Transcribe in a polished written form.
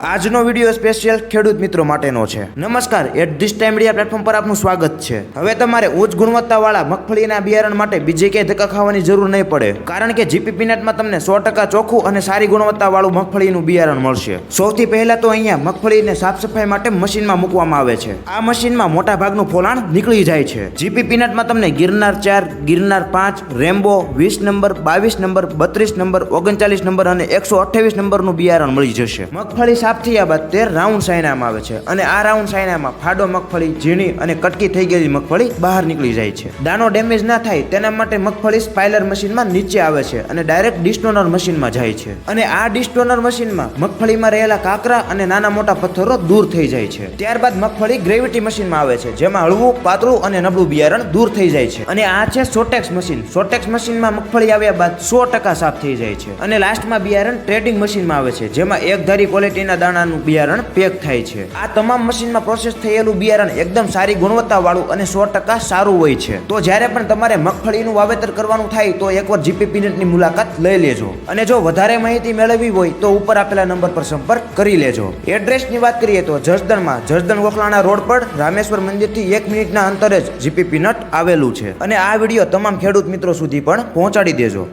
આજનો video special ખેડૂત મિત્રો માટેનો છે। નમસ્કાર, at this time media platform પર આપનું સ્વાગત છે। હવે તમારે ઉચ્ચ ગુણવત્તાવાળા મગફળીના બિયારણ માટે બીજે ક્યાંય ધક્કા ખાવાની જરૂર નહીં પડે, કારણ કે જીપી પીનટમાં તમને 100% ચોખ્ખું અને સારી ગુણવત્તાવાળું મગફળીનું બિયારણ મળશે। સૌથી પહેલા તો અહીંયા મગફળીને સાફ સફાઈ માટે મશીનમાં મૂકવામાં આવે છે। આ મશીનમાં મોટા ભાગનું ફોલાણ નીકળી જાય છે। જીપી પીનટમાં તમને Girnar 4, Girnar 5, Rambo 20 number, 22 number, 32 number, 39 number અને 128 નંબરનું બિયારણ મળી જશે। મગફળી સાફ થયા બાદ 13 રાઉન્ડ સાયનામાં આવે છે અને આ રાઉન્ડ સાયનામાં ફાડો મગફળી, ઝીણી અને કટકી થઈ ગયેલી મગફળી બહાર નીકળી જાય છે। દાણો ડેમેજ ના થાય તેના માટે મગફળી સ્પાઇલર મશીનમાં નીચે આવે છે અને ડાયરેક્ટ ડિસ્ટોનર મશીનમાં જાય છે અને આ ડિસ્ટોનર મશીનમાં મગફળીમાં રહેલા કાકરા અને નાના મોટા પથ્થરો દૂર થઈ જાય છે। ત્યારબાદ મગફળી ગ્રેવિટી મશીનમાં આવે છે, જેમાં હળવું, પાતળું અને નબળું બિયારણ દૂર થઈ જાય છે અને આ છે સોટેક્સ મશીન। સોટેક્સ મશીનમાં મગફળી આવ્યા બાદ 100% સાફ થઈ જાય છે અને લાસ્ટમાં બિયારણ ટ્રેડિંગ મશીનમાં આવે છે, જેમાં એક ધારી ક્વોલિટીના દાણાનું બિયારણ પેક થાય છે। આ તમામ મશીનમાં પ્રોસેસ થયેલું બિયારણ એકદમ સારી ગુણવત્તાવાળું અને 100% સારું હોય છે। તો જ્યારે પણ તમારે મગફળીનું વાવેતર કરવાનું થાય તો એકવાર જીપી પીનટની મુલાકાત લઈ લેજો અને જો વધારે માહિતી મેળવવી હોય તો ઉપર આપેલા નંબર પર સંપર્ક કરી લેજો। એડ્રેસની વાત કરીએ તો જસદણ ગોખલાણા રોડ પર રામેશ્વર મંદિરથી 1 મિનિટના અંતરે જ જીપી પીનટ આવેલું છે અને આ વિડીયો તમામ ખેડૂત મિત્રો સુધી પણ પહોંચાડી દેજો।